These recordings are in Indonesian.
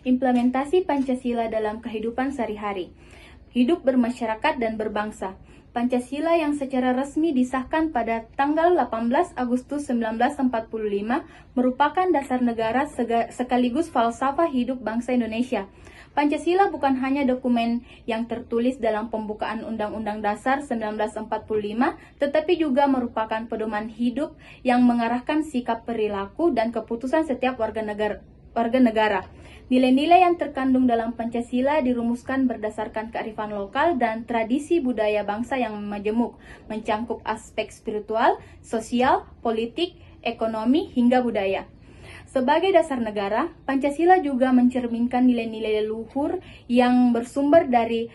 Implementasi Pancasila dalam kehidupan sehari-hari. Hidup bermasyarakat dan berbangsa. Pancasila yang secara resmi disahkan pada tanggal 18 Agustus 1945 merupakan dasar negara sekaligus falsafah hidup bangsa Indonesia. Pancasila bukan hanya dokumen yang tertulis dalam pembukaan Undang-Undang Dasar 1945, tetapi juga merupakan pedoman hidup yang mengarahkan sikap perilaku dan keputusan setiap warga negara. Nilai-nilai yang terkandung dalam Pancasila dirumuskan berdasarkan kearifan lokal dan tradisi budaya bangsa yang majemuk, mencangkup aspek spiritual, sosial, politik, ekonomi, hingga budaya. Sebagai dasar negara, Pancasila juga mencerminkan nilai-nilai leluhur yang bersumber dari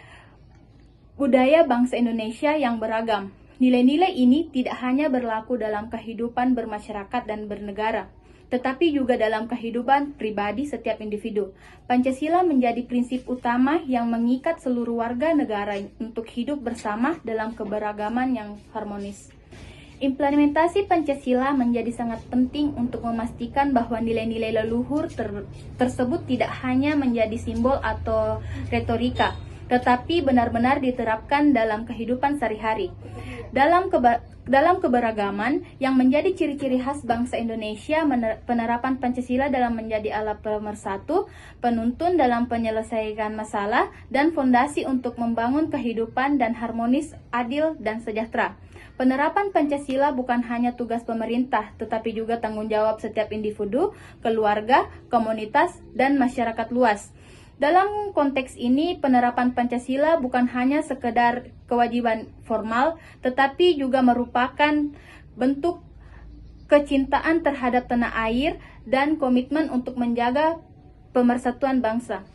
budaya bangsa Indonesia yang beragam. Nilai-nilai ini tidak hanya berlaku dalam kehidupan bermasyarakat dan bernegara, tetapi juga dalam kehidupan pribadi setiap individu. Pancasila menjadi prinsip utama yang mengikat seluruh warga negara untuk hidup bersama dalam keberagaman yang harmonis. Implementasi Pancasila menjadi sangat penting untuk memastikan bahwa nilai-nilai leluhur tersebut tidak hanya menjadi simbol atau retorika, tetapi benar-benar diterapkan dalam kehidupan sehari-hari. Dalam keberagaman yang menjadi ciri-ciri khas bangsa Indonesia, penerapan Pancasila dalam menjadi alat pemersatu, penuntun dalam penyelesaian masalah, dan fondasi untuk membangun kehidupan dan harmonis, adil, dan sejahtera. Penerapan Pancasila bukan hanya tugas pemerintah, tetapi juga tanggung jawab setiap individu, keluarga, komunitas, dan masyarakat luas. Dalam konteks ini, penerapan Pancasila bukan hanya sekedar kewajiban formal, tetapi juga merupakan bentuk kecintaan terhadap tanah air dan komitmen untuk menjaga pemersatuan bangsa.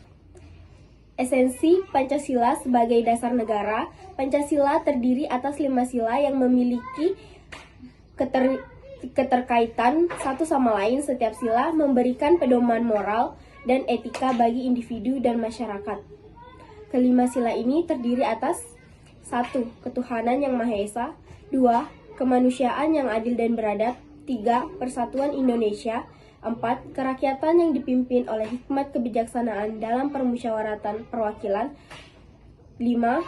Esensi Pancasila sebagai dasar negara. Pancasila terdiri atas 5 sila yang memiliki keterkaitan satu sama lain. Setiap sila memberikan pedoman moral dan etika bagi individu dan masyarakat. Kelima sila ini terdiri atas 1. Ketuhanan yang Maha Esa. 2. Kemanusiaan yang adil dan beradab. 3. Persatuan Indonesia. 4. Kerakyatan yang dipimpin oleh hikmat kebijaksanaan dalam permusyawaratan perwakilan. 5.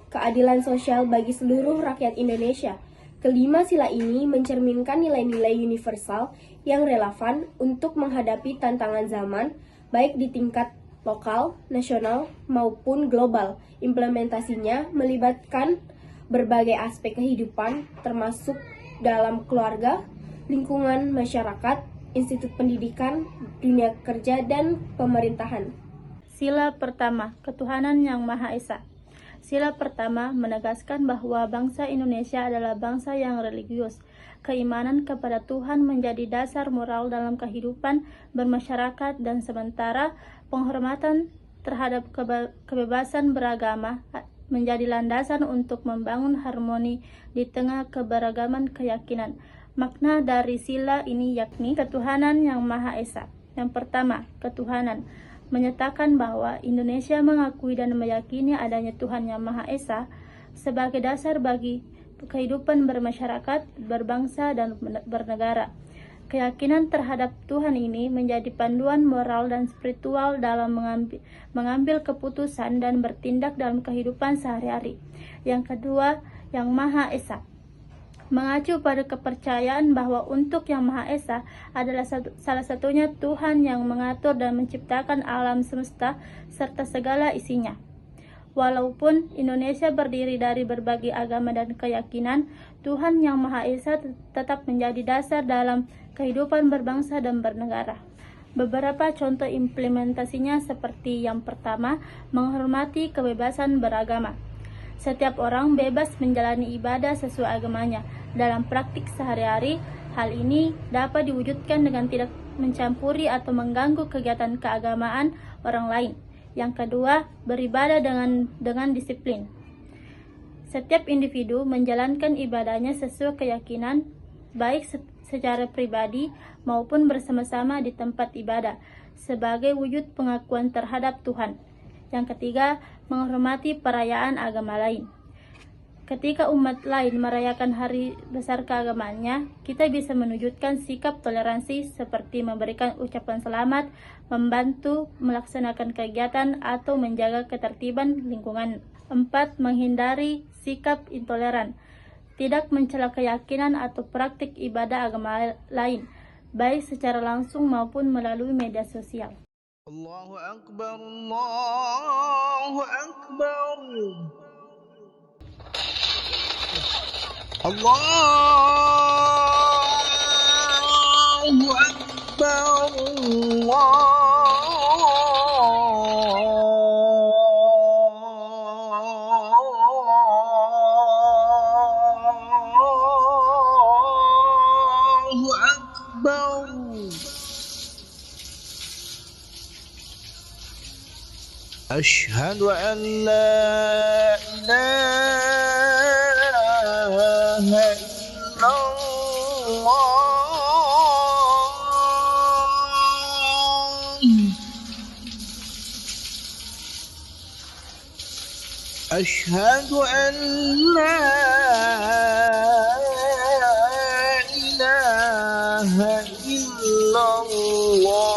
Keadilan sosial bagi seluruh rakyat Indonesia. Kelima sila ini mencerminkan nilai-nilai universal yang relevan untuk menghadapi tantangan zaman, baik di tingkat lokal, nasional, maupun global. Implementasinya melibatkan berbagai aspek kehidupan, termasuk dalam keluarga, lingkungan masyarakat, institut pendidikan, dunia kerja, dan pemerintahan. Sila pertama, ketuhanan yang Maha Esa. Sila pertama menegaskan bahwa bangsa Indonesia adalah bangsa yang religius. Keimanan kepada Tuhan menjadi dasar moral dalam kehidupan bermasyarakat, dan sementara penghormatan terhadap kebebasan beragama menjadi landasan untuk membangun harmoni di tengah keberagaman keyakinan. Makna dari sila ini yakni ketuhanan yang Maha Esa. Yang pertama, ketuhanan menyatakan bahwa Indonesia mengakui dan meyakini adanya Tuhan yang Maha Esa sebagai dasar bagi kehidupan bermasyarakat, berbangsa, dan bernegara. Keyakinan terhadap Tuhan ini menjadi panduan moral dan spiritual dalam mengambil keputusan dan bertindak dalam kehidupan sehari-hari. Yang kedua, yang Maha Esa mengacu pada kepercayaan bahwa untuk Yang Maha Esa adalah salah satunya Tuhan yang mengatur dan menciptakan alam semesta serta segala isinya. Walaupun Indonesia berdiri dari berbagai agama dan keyakinan, Tuhan Yang Maha Esa tetap menjadi dasar dalam kehidupan berbangsa dan bernegara. Beberapa contoh implementasinya seperti yang pertama, menghormati kebebasan beragama. Setiap orang bebas menjalani ibadah sesuai agamanya. Dalam praktik sehari-hari, hal ini dapat diwujudkan dengan tidak mencampuri atau mengganggu kegiatan keagamaan orang lain. Yang kedua, beribadah dengan disiplin. Setiap individu menjalankan ibadahnya sesuai keyakinan, baik secara pribadi maupun bersama-sama di tempat ibadah, sebagai wujud pengakuan terhadap Tuhan. Yang ketiga, menghormati perayaan agama lain. Ketika umat lain merayakan hari besar keagamaannya, kita bisa menunjukkan sikap toleransi seperti memberikan ucapan selamat, membantu melaksanakan kegiatan, atau menjaga ketertiban lingkungan. 4. Menghindari sikap intoleran. Tidak mencela keyakinan atau praktik ibadah agama lain, baik secara langsung maupun melalui media sosial. Allahu Akbar, Allahu Akbar. Allahu Akbar, Allahu Akbar. أشهد أن لا إله إلا الله. أشهد أن لا إله إلا الله.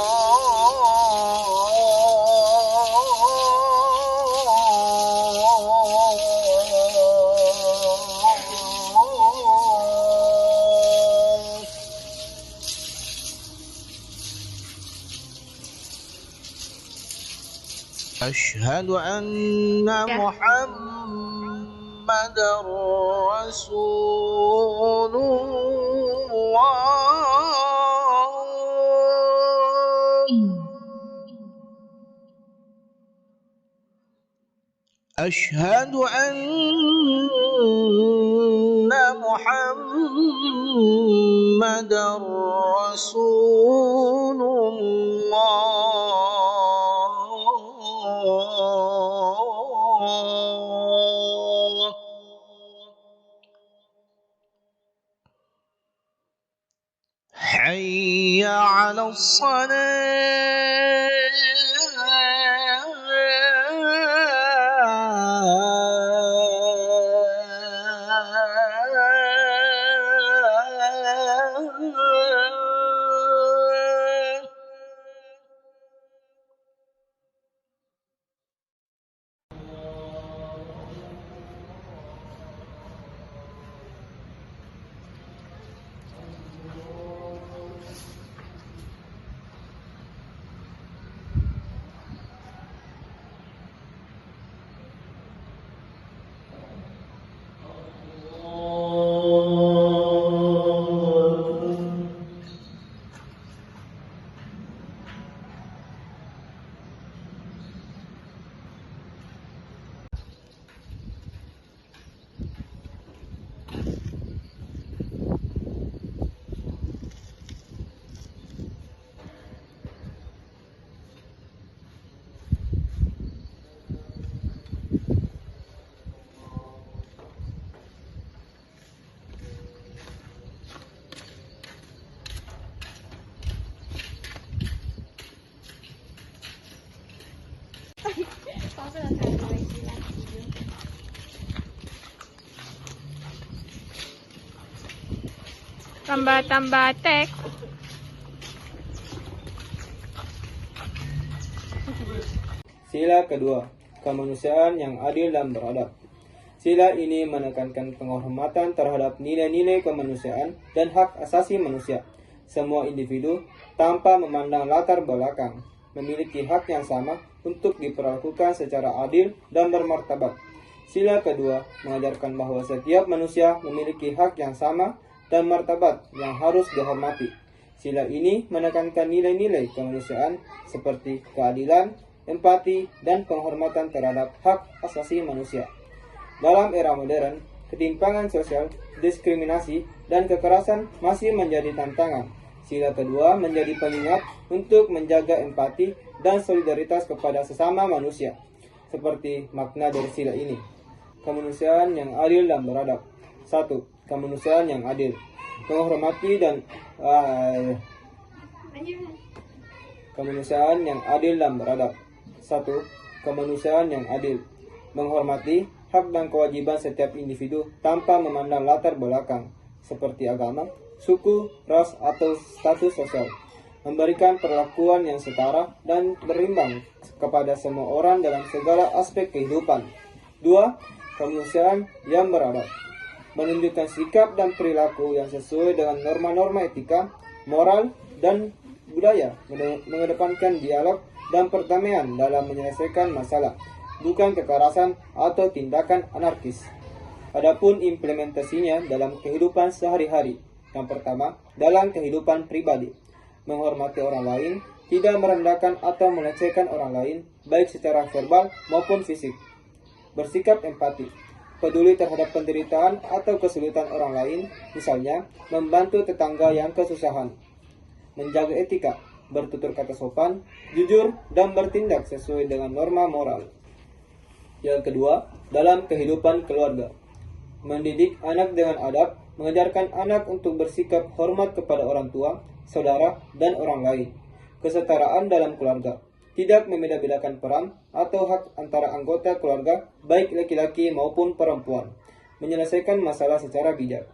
أشهد أن محمدا رسول الله. أشهد أن محمدا رسول الله. حي على الصلاة. Tambah-tambah teks. Sila kedua, kemanusiaan yang adil dan beradab. Sila ini menekankan penghormatan terhadap nilai-nilai kemanusiaan dan hak asasi manusia. Semua individu, tanpa memandang latar belakang, memiliki hak yang sama untuk diperlakukan secara adil dan bermartabat. Sila kedua mengajarkan bahwa setiap manusia memiliki hak yang sama dan martabat yang harus dihormati. Sila ini menekankan nilai-nilai kemanusiaan seperti keadilan, empati, dan penghormatan terhadap hak asasi manusia. Dalam era modern, ketimpangan sosial, diskriminasi, dan kekerasan masih menjadi tantangan. Sila kedua menjadi pengingat untuk menjaga empati dan solidaritas kepada sesama manusia. Seperti makna dari sila ini. Kemanusiaan yang adil dan beradab. 1. Kemanusiaan yang adil. Menghormati dan kemanusiaan yang adil dan beradab. 1. Kemanusiaan yang adil. Menghormati hak dan kewajiban setiap individu tanpa memandang latar belakang, seperti agama, suku, ras, atau status sosial. Memberikan perlakuan yang setara dan berimbang kepada semua orang dalam segala aspek kehidupan. 2. Kemanusiaan yang beradab. Menunjukkan sikap dan perilaku yang sesuai dengan norma-norma etika, moral, dan budaya, mengedepankan dialog dan perdamaian dalam menyelesaikan masalah, bukan kekerasan atau tindakan anarkis. Adapun implementasinya dalam kehidupan sehari-hari. Yang pertama, dalam kehidupan pribadi. Menghormati orang lain, tidak merendahkan atau melecehkan orang lain, baik secara verbal maupun fisik. Bersikap empati, peduli terhadap penderitaan atau kesulitan orang lain, misalnya membantu tetangga yang kesusahan. Menjaga etika, bertutur kata sopan, jujur, dan bertindak sesuai dengan norma moral. Yang kedua, dalam kehidupan keluarga. Mendidik anak dengan adab, mengajarkan anak untuk bersikap hormat kepada orang tua, saudara, dan orang lain. Kesetaraan dalam keluarga. Tidak membeda-bedakan peran atau hak antara anggota keluarga, baik laki-laki maupun perempuan. Menyelesaikan masalah secara bijak.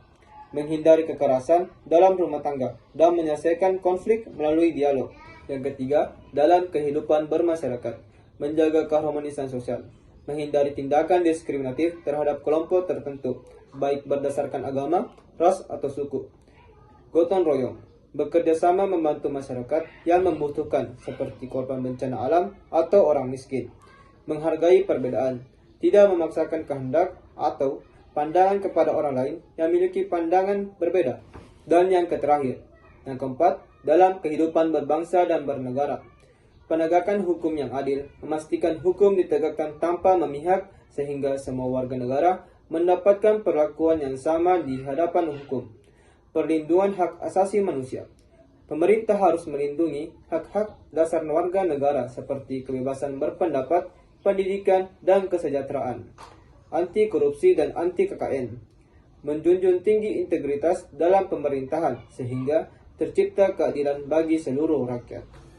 Menghindari kekerasan dalam rumah tangga dan menyelesaikan konflik melalui dialog. Yang ketiga, dalam kehidupan bermasyarakat. Menjaga keharmonisan sosial. Menghindari tindakan diskriminatif terhadap kelompok tertentu, baik berdasarkan agama, ras, atau suku. Gotong royong. Bekerja sama membantu masyarakat yang membutuhkan seperti korban bencana alam atau orang miskin. Menghargai perbedaan, tidak memaksakan kehendak atau pandangan kepada orang lain yang memiliki pandangan berbeda. Dan yang terakhir, yang keempat, dalam kehidupan berbangsa dan bernegara. Penegakan hukum yang adil, memastikan hukum ditegakkan tanpa memihak sehingga semua warga negara mendapatkan perlakuan yang sama di hadapan hukum. Perlindungan hak asasi manusia. Pemerintah harus melindungi hak-hak dasar warga negara seperti kebebasan berpendapat, pendidikan, dan kesejahteraan. Anti korupsi dan anti KKN. Menjunjung tinggi integritas dalam pemerintahan sehingga tercipta keadilan bagi seluruh rakyat.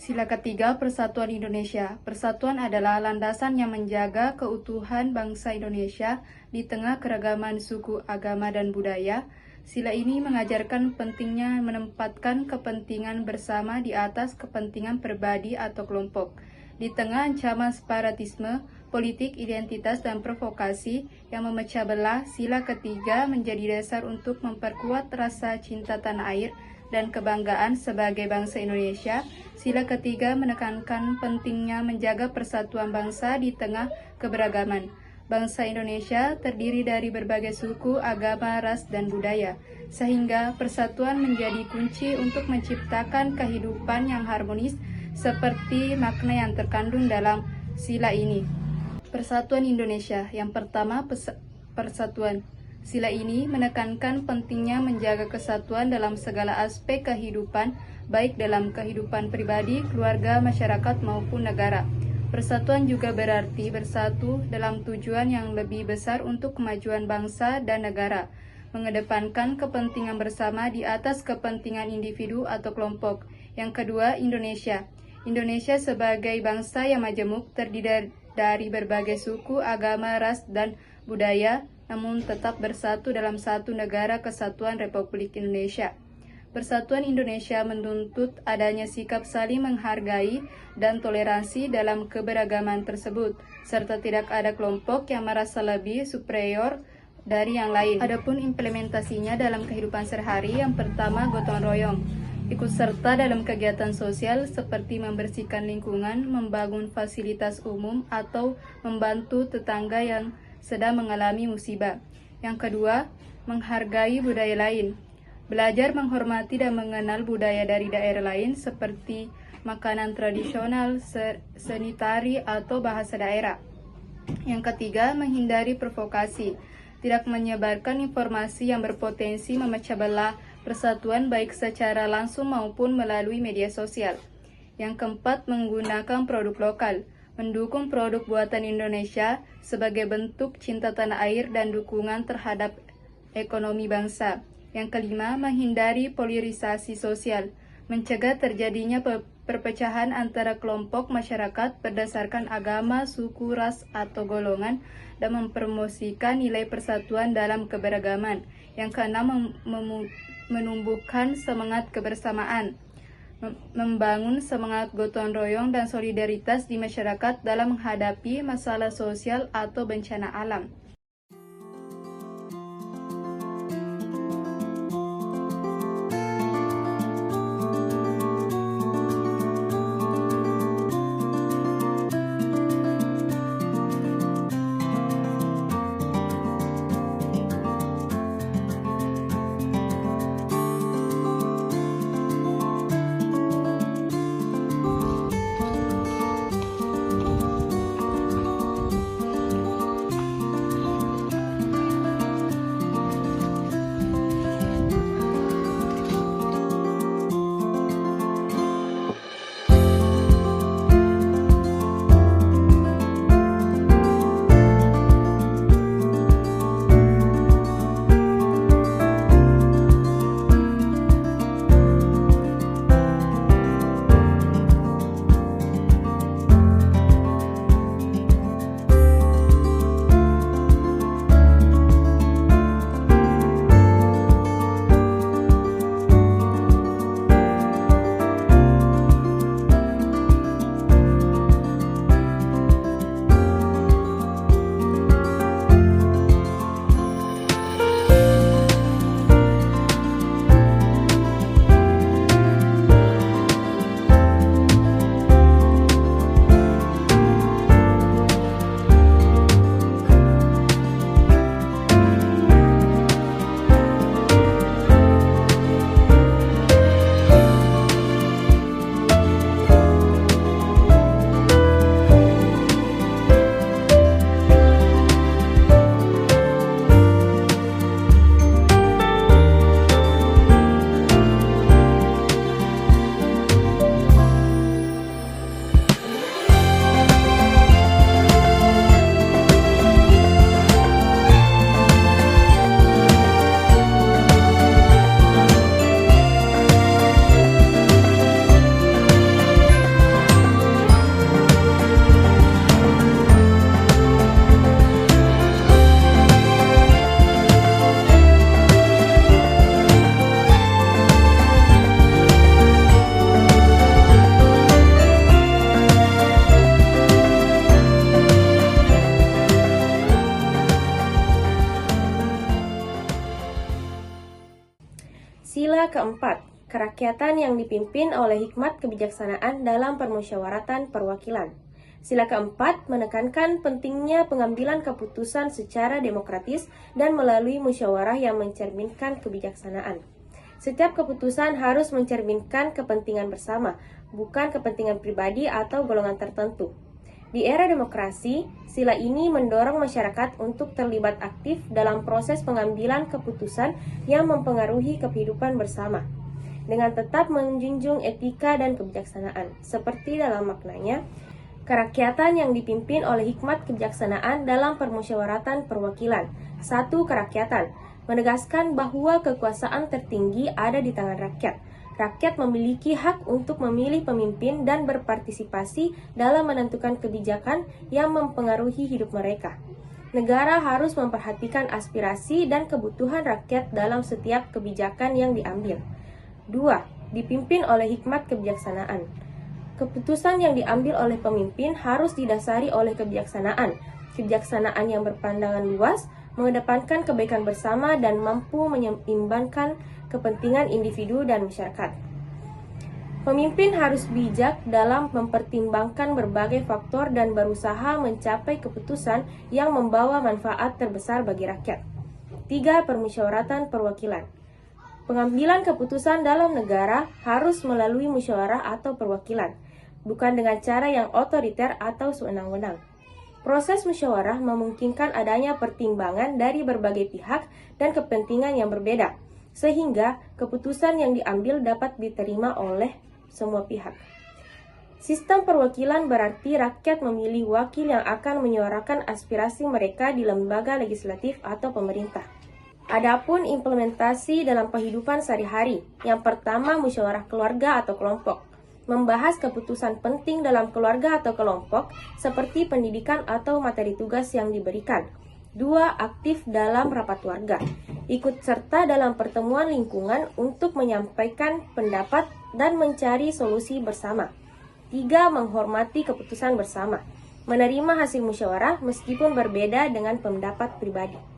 Sila ketiga, Persatuan Indonesia. Persatuan adalah landasan yang menjaga keutuhan bangsa Indonesia di tengah keragaman suku, agama, dan budaya. Sila ini mengajarkan pentingnya menempatkan kepentingan bersama di atas kepentingan pribadi atau kelompok. Di tengah ancaman separatisme, politik, identitas, dan provokasi yang memecah belah, sila ketiga menjadi dasar untuk memperkuat rasa cinta tanah air dan kebanggaan sebagai bangsa Indonesia. Sila ketiga menekankan pentingnya menjaga persatuan bangsa di tengah keberagaman. Bangsa Indonesia terdiri dari berbagai suku, agama, ras, dan budaya, sehingga persatuan menjadi kunci untuk menciptakan kehidupan yang harmonis seperti makna yang terkandung dalam sila ini. Persatuan Indonesia. Yang pertama, persatuan. Sila ini menekankan pentingnya menjaga kesatuan dalam segala aspek kehidupan, baik dalam kehidupan pribadi, keluarga, masyarakat, maupun negara. Persatuan juga berarti bersatu dalam tujuan yang lebih besar untuk kemajuan bangsa dan negara, mengedepankan kepentingan bersama di atas kepentingan individu atau kelompok. Yang kedua, Indonesia. Indonesia sebagai bangsa yang majemuk terdiri dari berbagai suku, agama, ras, dan budaya, namun tetap bersatu dalam satu negara kesatuan Republik Indonesia. Persatuan Indonesia menuntut adanya sikap saling menghargai dan toleransi dalam keberagaman tersebut, serta tidak ada kelompok yang merasa lebih superior dari yang lain. Adapun implementasinya dalam kehidupan sehari-hari, yang pertama, gotong royong. Ikut serta dalam kegiatan sosial seperti membersihkan lingkungan, membangun fasilitas umum, atau membantu tetangga yang sedang mengalami musibah. Yang kedua, menghargai budaya lain. Belajar menghormati dan mengenal budaya dari daerah lain seperti makanan tradisional, seni tari, atau bahasa daerah. Yang ketiga, menghindari provokasi. Tidak menyebarkan informasi yang berpotensi memecah belah persatuan baik secara langsung maupun melalui media sosial. Yang keempat, menggunakan produk lokal. Mendukung produk buatan Indonesia sebagai bentuk cinta tanah air dan dukungan terhadap ekonomi bangsa. Yang kelima, menghindari polarisasi sosial, mencegah terjadinya perpecahan antara kelompok masyarakat berdasarkan agama, suku, ras, atau golongan, dan mempromosikan nilai persatuan dalam keberagaman. Yang keenam, menumbuhkan semangat kebersamaan, membangun semangat gotong royong dan solidaritas di masyarakat dalam menghadapi masalah sosial atau bencana alam. keempat, kerakyatan yang dipimpin oleh hikmat kebijaksanaan dalam permusyawaratan perwakilan. Sila keempat menekankan pentingnya pengambilan keputusan secara demokratis dan melalui musyawarah yang mencerminkan kebijaksanaan. Setiap keputusan harus mencerminkan kepentingan bersama, bukan kepentingan pribadi atau golongan tertentu. Di era demokrasi, sila ini mendorong masyarakat untuk terlibat aktif dalam proses pengambilan keputusan yang mempengaruhi kehidupan bersama, dengan tetap menjunjung etika dan kebijaksanaan, seperti dalam maknanya, kerakyatan yang dipimpin oleh hikmat kebijaksanaan dalam permusyawaratan perwakilan. 1. Kerakyatan menegaskan bahwa kekuasaan tertinggi ada di tangan rakyat. Rakyat memiliki hak untuk memilih pemimpin dan berpartisipasi dalam menentukan kebijakan yang mempengaruhi hidup mereka. Negara harus memperhatikan aspirasi dan kebutuhan rakyat dalam setiap kebijakan yang diambil. 2. Dipimpin oleh hikmat kebijaksanaan. Keputusan yang diambil oleh pemimpin harus didasari oleh kebijaksanaan. Kebijaksanaan yang berpandangan luas, mengedepankan kebaikan bersama dan mampu menyeimbangkan kepentingan individu dan masyarakat. Pemimpin harus bijak dalam mempertimbangkan berbagai faktor dan berusaha mencapai keputusan yang membawa manfaat terbesar bagi rakyat. 3. Permusyawaratan perwakilan. Pengambilan keputusan dalam negara harus melalui musyawarah atau perwakilan, bukan dengan cara yang otoriter atau sewenang-wenang. Proses musyawarah memungkinkan adanya pertimbangan dari berbagai pihak dan kepentingan yang berbeda, sehingga keputusan yang diambil dapat diterima oleh semua pihak. Sistem perwakilan berarti rakyat memilih wakil yang akan menyuarakan aspirasi mereka di lembaga legislatif atau pemerintah. Adapun implementasi dalam kehidupan sehari-hari, yang pertama musyawarah keluarga atau kelompok, membahas keputusan penting dalam keluarga atau kelompok seperti pendidikan atau materi tugas yang diberikan. 2. Aktif dalam rapat warga, ikut serta dalam pertemuan lingkungan untuk menyampaikan pendapat dan mencari solusi bersama. 3. Menghormati keputusan bersama, menerima hasil musyawarah meskipun berbeda dengan pendapat pribadi.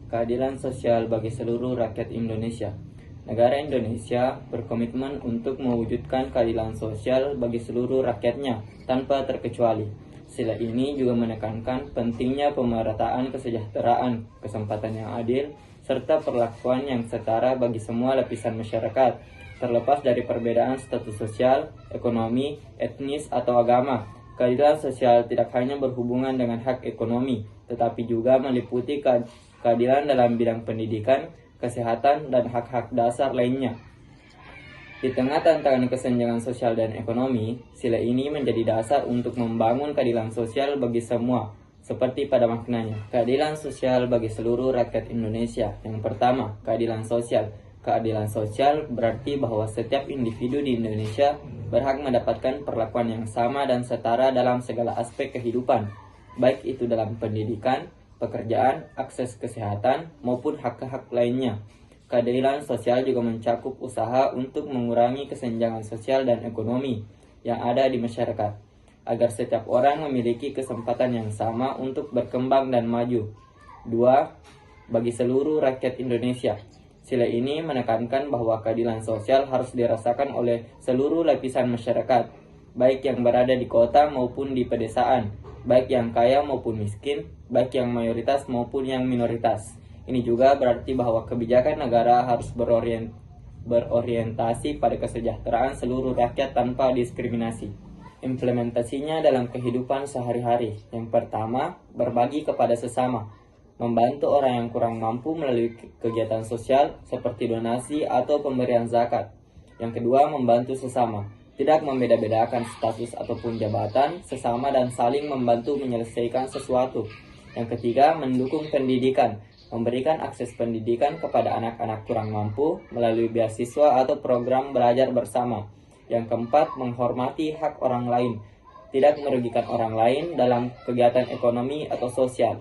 keadilan sosial bagi seluruh rakyat Indonesia. Negara Indonesia berkomitmen untuk mewujudkan keadilan sosial bagi seluruh rakyatnya tanpa terkecuali. Sila ini juga menekankan pentingnya pemerataan kesejahteraan, kesempatan yang adil, serta perlakuan yang setara bagi semua lapisan masyarakat, terlepas dari perbedaan status sosial, ekonomi, etnis, atau agama. Keadilan sosial tidak hanya berhubungan dengan hak ekonomi, tetapi juga meliputi keadilan dalam bidang pendidikan, kesehatan, dan hak-hak dasar lainnya. Di tengah tantangan kesenjangan sosial dan ekonomi, sila ini menjadi dasar untuk membangun keadilan sosial bagi semua, seperti pada maknanya, keadilan sosial bagi seluruh rakyat Indonesia. Yang pertama, keadilan sosial. Keadilan sosial berarti bahwa setiap individu di Indonesia berhak mendapatkan perlakuan yang sama dan setara dalam segala aspek kehidupan, baik itu dalam pendidikan, pekerjaan, akses kesehatan, maupun hak-hak lainnya. Keadilan sosial juga mencakup usaha untuk mengurangi kesenjangan sosial dan ekonomi yang ada di masyarakat, agar setiap orang memiliki kesempatan yang sama untuk berkembang dan maju. 2. Bagi seluruh rakyat Indonesia. Sila ini menekankan bahwa keadilan sosial harus dirasakan oleh seluruh lapisan masyarakat, baik yang berada di kota maupun di pedesaan, baik yang kaya maupun miskin, baik yang mayoritas maupun yang minoritas. Ini juga berarti bahwa kebijakan negara harus berorientasi pada kesejahteraan seluruh rakyat tanpa diskriminasi. Implementasinya dalam kehidupan sehari-hari. Yang pertama, berbagi kepada sesama. Membantu orang yang kurang mampu melalui kegiatan sosial seperti donasi atau pemberian zakat. Yang kedua, membantu sesama. Tidak membeda-bedakan status ataupun jabatan, sesama dan saling membantu menyelesaikan sesuatu. Yang ketiga, mendukung pendidikan. Memberikan akses pendidikan kepada anak-anak kurang mampu melalui beasiswa atau program belajar bersama. Yang keempat, menghormati hak orang lain. Tidak merugikan orang lain dalam kegiatan ekonomi atau sosial.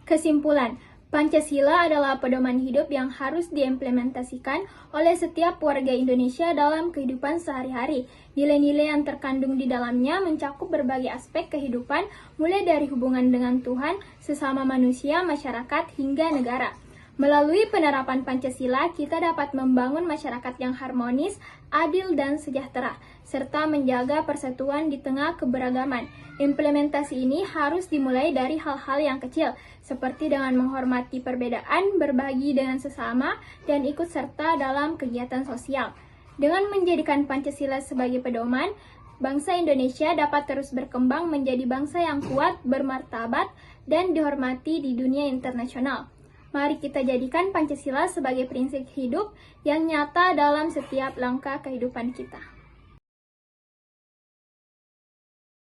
Kesimpulan, Pancasila adalah pedoman hidup yang harus diimplementasikan oleh setiap warga Indonesia dalam kehidupan sehari-hari. Nilai-nilai yang terkandung di dalamnya mencakup berbagai aspek kehidupan, mulai dari hubungan dengan Tuhan, sesama manusia, masyarakat, hingga negara. Melalui penerapan Pancasila, kita dapat membangun masyarakat yang harmonis, adil, dan sejahtera, serta menjaga persatuan di tengah keberagaman. Implementasi ini harus dimulai dari hal-hal yang kecil, seperti dengan menghormati perbedaan, berbagi dengan sesama, dan ikut serta dalam kegiatan sosial. Dengan menjadikan Pancasila sebagai pedoman, bangsa Indonesia dapat terus berkembang menjadi bangsa yang kuat, bermartabat, dan dihormati di dunia internasional. Mari kita jadikan Pancasila sebagai prinsip hidup yang nyata dalam setiap langkah kehidupan kita.